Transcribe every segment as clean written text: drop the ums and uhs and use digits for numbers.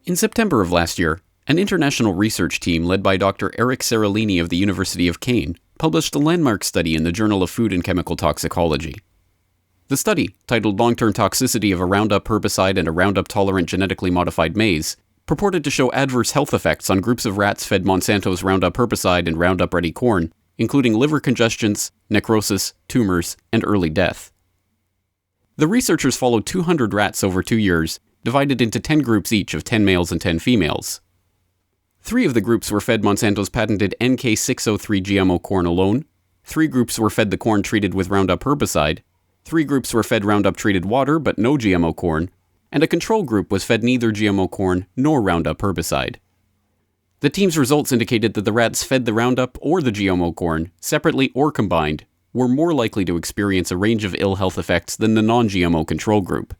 In September of last year, an international research team led by Dr. Eric Seralini of the University of Caen published a landmark study in the Journal of Food and Chemical Toxicology. The study, titled Long-Term Toxicity of a Roundup Herbicide and a Roundup-Tolerant Genetically Modified Maize, purported to show adverse health effects on groups of rats fed Monsanto's Roundup herbicide and Roundup-ready corn, including liver congestions, necrosis, tumors, and early death. The researchers followed 200 rats over 2 years, divided into 10 groups each of 10 males and 10 females. 3 of the groups were fed Monsanto's patented NK603 GMO corn alone, 3 groups were fed the corn treated with Roundup herbicide, 3 groups were fed Roundup-treated water but no GMO corn, and a control group was fed neither GMO corn nor Roundup herbicide. The team's results indicated that the rats fed the Roundup or the GMO corn, separately or combined, were more likely to experience a range of ill health effects than the non-GMO control group.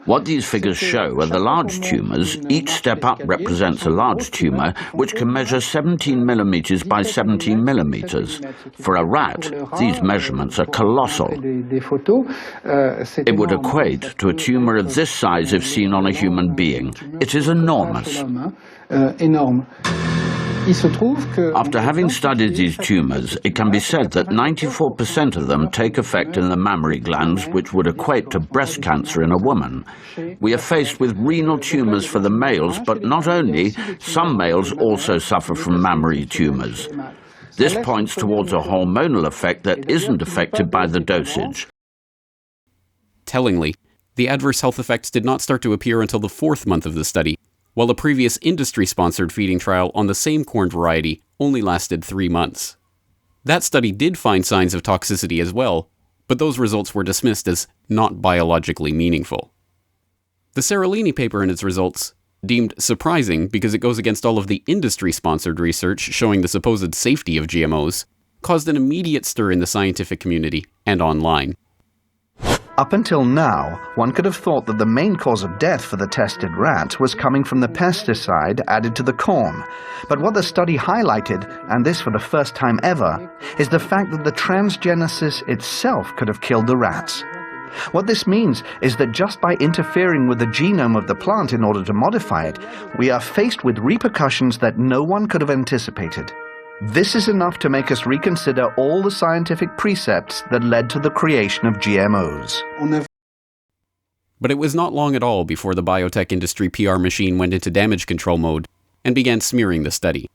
What these figures show are the large tumours. Each step up represents a large tumour, which can measure 17 millimetres by 17 millimetres. For a rat, these measurements are colossal. It would equate to a tumour of this size if seen on a human being. It is enormous. After having studied these tumours, it can be said that 94% of them take effect in the mammary glands, which would equate to breast cancer in a woman. We are faced with renal tumours for the males, but not only, some males also suffer from mammary tumours. This points towards a hormonal effect that isn't affected by the dosage. Tellingly, the adverse health effects did not start to appear until the 4th month of the study, while a previous industry-sponsored feeding trial on the same corn variety only lasted 3 months. That study did find signs of toxicity as well, but those results were dismissed as not biologically meaningful. The Seralini paper and its results, deemed surprising because it goes against all of the industry-sponsored research showing the supposed safety of GMOs, caused an immediate stir in the scientific community and online. Up until now, one could have thought that the main cause of death for the tested rats was coming from the pesticide added to the corn. But what the study highlighted, and this for the first time ever, is the fact that the transgenesis itself could have killed the rats. What this means is that just by interfering with the genome of the plant in order to modify it, we are faced with repercussions that no one could have anticipated. This is enough to make us reconsider all the scientific precepts that led to the creation of GMOs. But it was not long at all before the biotech industry PR machine went into damage control mode and began smearing the study.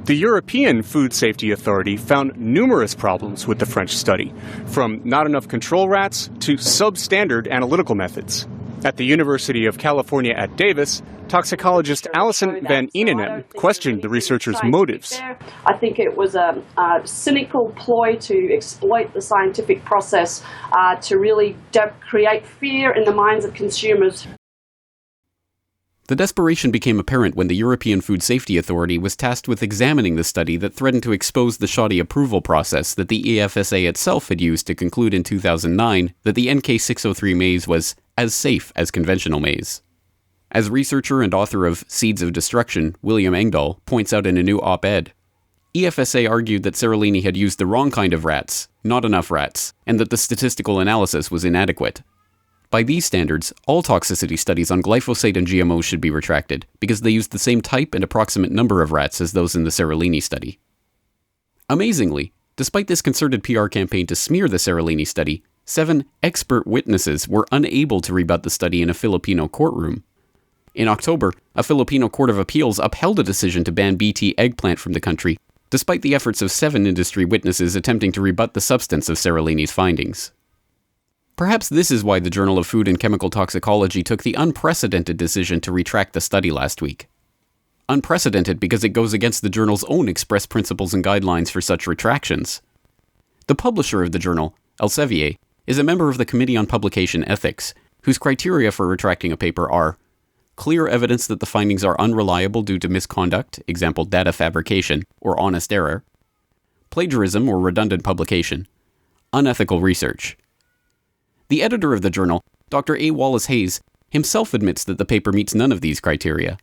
The European Food Safety Authority found numerous problems with the French study, from not enough control rats to substandard analytical methods. At the University of California at Davis, toxicologist Alison Van Eenenen questioned the researchers' motives. I think it was a cynical ploy to exploit the scientific process to really create fear in the minds of consumers. The desperation became apparent when the European Food Safety Authority was tasked with examining the study that threatened to expose the shoddy approval process that the EFSA itself had used to conclude in 2009 that the NK603 maize was as safe as conventional maize. As researcher and author of Seeds of Destruction, William Engdahl, points out in a new op-ed, EFSA argued that Seralini had used the wrong kind of rats, not enough rats, and that the statistical analysis was inadequate. By these standards, all toxicity studies on glyphosate and GMOs should be retracted, because they used the same type and approximate number of rats as those in the Seralini study. Amazingly, despite this concerted PR campaign to smear the Seralini study, 7 expert witnesses were unable to rebut the study in a Filipino courtroom. In October, a Filipino court of appeals upheld a decision to ban BT eggplant from the country, despite the efforts of 7 industry witnesses attempting to rebut the substance of Seralini's findings. Perhaps this is why the Journal of Food and Chemical Toxicology took the unprecedented decision to retract the study last week. Unprecedented because it goes against the journal's own express principles and guidelines for such retractions. The publisher of the journal, Elsevier, is a member of the Committee on Publication Ethics, whose criteria for retracting a paper are clear evidence that the findings are unreliable due to misconduct, example data fabrication, or honest error, plagiarism or redundant publication, unethical research. The editor of the journal, Dr. A. Wallace Hayes, himself admits that the paper meets none of these criteria.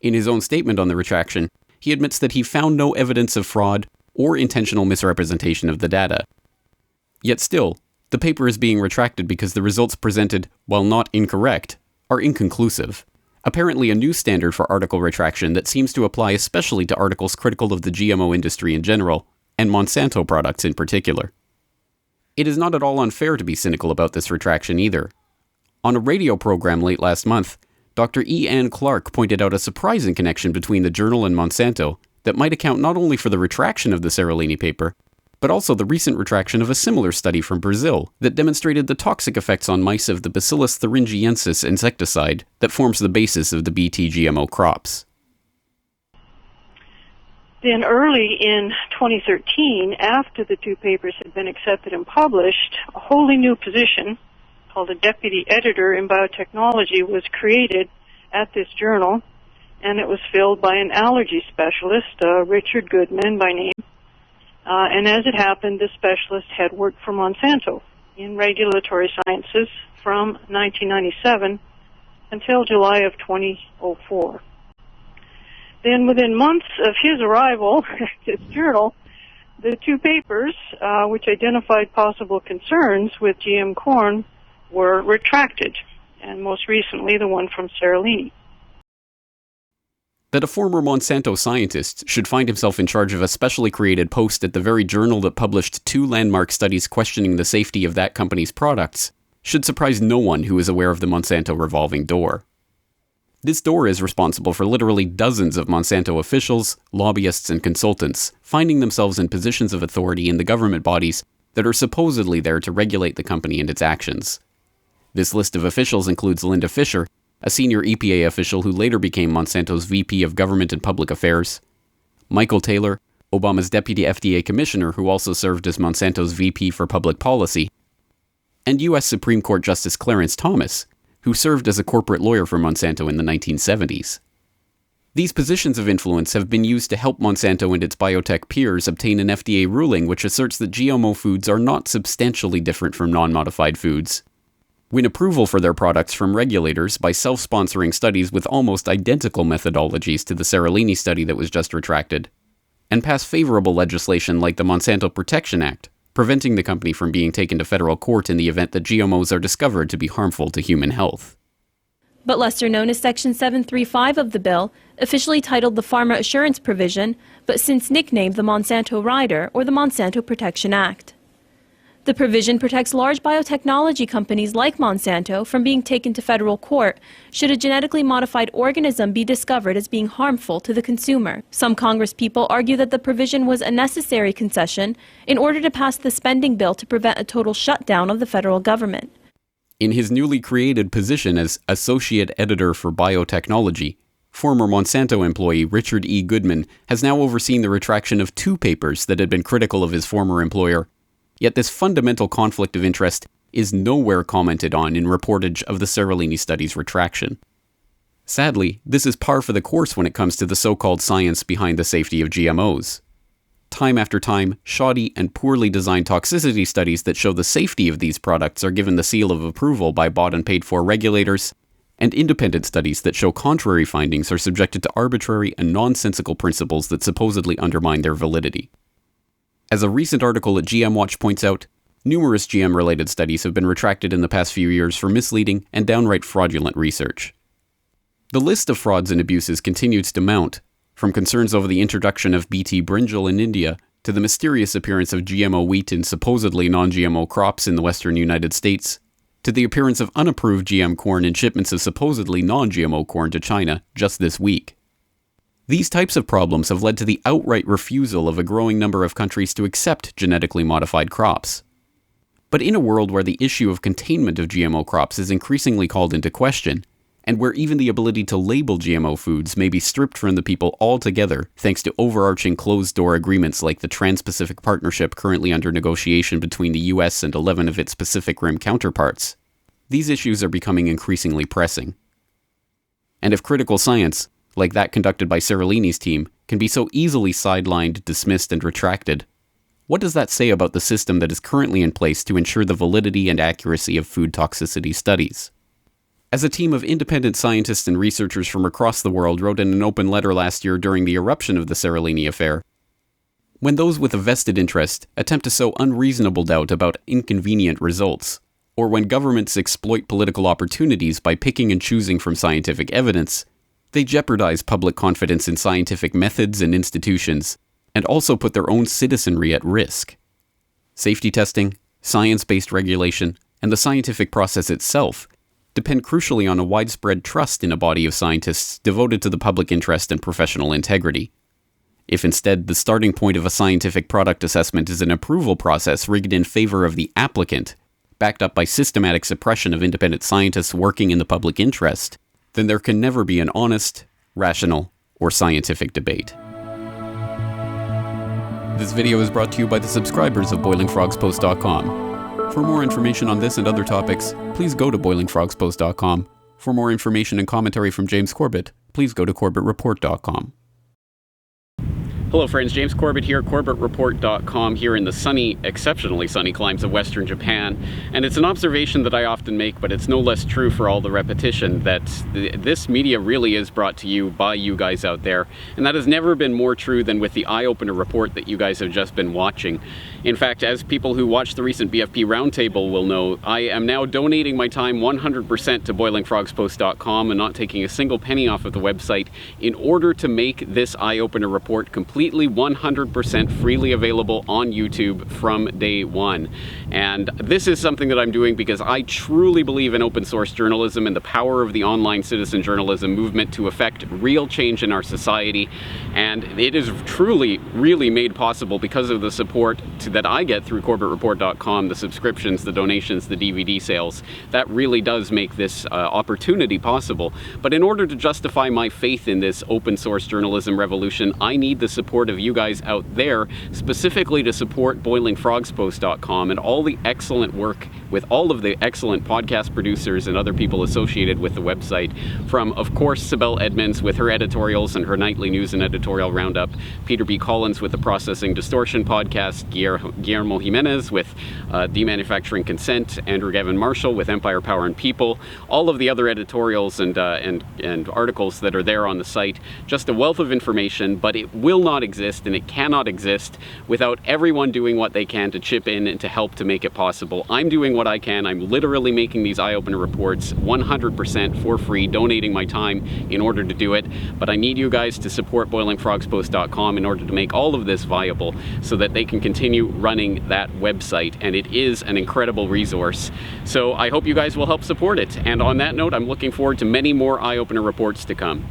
In his own statement on the retraction, he admits that he found no evidence of fraud or intentional misrepresentation of the data. Yet still, the paper is being retracted because the results presented, while not incorrect, are inconclusive. Apparently a new standard for article retraction that seems to apply especially to articles critical of the GMO industry in general, and Monsanto products in particular. It is not at all unfair to be cynical about this retraction either. On a radio program late last month, Dr. E. Ann Clark pointed out a surprising connection between the journal and Monsanto that might account not only for the retraction of the Seralini paper, but also the recent retraction of a similar study from Brazil that demonstrated the toxic effects on mice of the Bacillus thuringiensis insecticide that forms the basis of the Bt GMO crops. Then early in 2013, after the two papers had been accepted and published, a wholly new position called a deputy editor in biotechnology was created at this journal, and it was filled by an allergy specialist, Richard Goodman by name. And as it happened, this specialist had worked for Monsanto in regulatory sciences from 1997 until July of 2004. Then within months of his arrival at this journal, the two papers, which identified possible concerns with GM corn, were retracted, and most recently the one from Seralini. That a former Monsanto scientist should find himself in charge of a specially created post at the very journal that published two landmark studies questioning the safety of that company's products should surprise no one who is aware of the Monsanto revolving door. This door is responsible for literally dozens of Monsanto officials, lobbyists, and consultants finding themselves in positions of authority in the government bodies that are supposedly there to regulate the company and its actions. This list of officials includes Linda Fisher, a senior EPA official who later became Monsanto's VP of Government and Public Affairs, Michael Taylor, Obama's deputy FDA commissioner who also served as Monsanto's VP for Public Policy, and U.S. Supreme Court Justice Clarence Thomas, who served as a corporate lawyer for Monsanto in the 1970s. These positions of influence have been used to help Monsanto and its biotech peers obtain an FDA ruling which asserts that GMO foods are not substantially different from non-modified foods, win approval for their products from regulators by self-sponsoring studies with almost identical methodologies to the Seralini study that was just retracted, and pass favorable legislation like the Monsanto Protection Act, preventing the company from being taken to federal court in the event that GMOs are discovered to be harmful to human health. But lesser known as Section 735 of the bill, officially titled the Pharma Assurance Provision, but since nicknamed the Monsanto Rider or the Monsanto Protection Act. The provision protects large biotechnology companies like Monsanto from being taken to federal court should a genetically modified organism be discovered as being harmful to the consumer. Some Congresspeople argue that the provision was a necessary concession in order to pass the spending bill to prevent a total shutdown of the federal government. In his newly created position as Associate Editor for Biotechnology, former Monsanto employee Richard E. Goodman has now overseen the retraction of two papers that had been critical of his former employer. Yet this fundamental conflict of interest is nowhere commented on in reportage of the Seralini study's retraction. Sadly, this is par for the course when it comes to the so-called science behind the safety of GMOs. Time after time, shoddy and poorly designed toxicity studies that show the safety of these products are given the seal of approval by bought and paid for regulators, and independent studies that show contrary findings are subjected to arbitrary and nonsensical principles that supposedly undermine their validity. As a recent article at GM Watch points out, numerous GM-related studies have been retracted in the past few years for misleading and downright fraudulent research. The list of frauds and abuses continues to mount, from concerns over the introduction of Bt brinjal in India to the mysterious appearance of GMO wheat in supposedly non-GMO crops in the western United States, to the appearance of unapproved GM corn in shipments of supposedly non-GMO corn to China just this week. These types of problems have led to the outright refusal of a growing number of countries to accept genetically modified crops. But in a world where the issue of containment of GMO crops is increasingly called into question, and where even the ability to label GMO foods may be stripped from the people altogether thanks to overarching closed-door agreements like the Trans-Pacific Partnership currently under negotiation between the US and 11 of its Pacific Rim counterparts, these issues are becoming increasingly pressing. And if critical science, like that conducted by Seralini's team, can be so easily sidelined, dismissed, and retracted, what does that say about the system that is currently in place to ensure the validity and accuracy of food toxicity studies? As a team of independent scientists and researchers from across the world wrote in an open letter last year during the eruption of the Seralini affair, when those with a vested interest attempt to sow unreasonable doubt about inconvenient results, or when governments exploit political opportunities by picking and choosing from scientific evidence, they jeopardize public confidence in scientific methods and institutions, and also put their own citizenry at risk. Safety testing, science-based regulation, and the scientific process itself depend crucially on a widespread trust in a body of scientists devoted to the public interest and professional integrity. If instead the starting point of a scientific product assessment is an approval process rigged in favor of the applicant, backed up by systematic suppression of independent scientists working in the public interest, then there can never be an honest, rational, or scientific debate. This video is brought to you by the subscribers of BoilingFrogsPost.com. For more information on this and other topics, please go to BoilingFrogsPost.com. For more information and commentary from James Corbett, please go to CorbettReport.com. Hello friends, James Corbett here, CorbettReport.com, here in the sunny, exceptionally sunny climes of Western Japan. And it's an observation that I often make, but it's no less true for all the repetition, that this media really is brought to you by you guys out there. And that has never been more true than with the Eyeopener report that you guys have just been watching. In fact, as people who watched the recent BFP Roundtable will know, I am now donating my time 100% to BoilingFrogsPost.com and not taking a single penny off of the website in order to make this Eyeopener report completely 100% freely available on YouTube from day one. And this is something that I'm doing because I truly believe in open source journalism and the power of the online citizen journalism movement to affect real change in our society. And it is truly, really made possible because of the support that I get through CorbettReport.com, the subscriptions, the donations, the DVD sales. That really does make this opportunity possible. But in order to justify my faith in this open source journalism revolution, I need the support of you guys out there, specifically to support BoilingFrogsPost.com and all the excellent work with all of the excellent podcast producers and other people associated with the website, from, of course, Sibel Edmonds with her editorials and her nightly news and editorial roundup, Peter B. Collins with the Processing Distortion podcast, Guillermo Jimenez with Demanufacturing Consent, Andrew Gavin Marshall with Empire, Power, and People, all of the other editorials and articles that are there on the site. Just a wealth of information, but it will not exist and it cannot exist without everyone doing what they can to chip in and to help to make it possible. I'm doing what I can. I'm literally making these Eyeopener reports 100% for free, donating my time in order to do it. But I need you guys to support BoilingFrogsPost.com in order to make all of this viable so that they can continue running that website. And it is an incredible resource. So I hope you guys will help support it. And on that note, I'm looking forward to many more Eyeopener reports to come.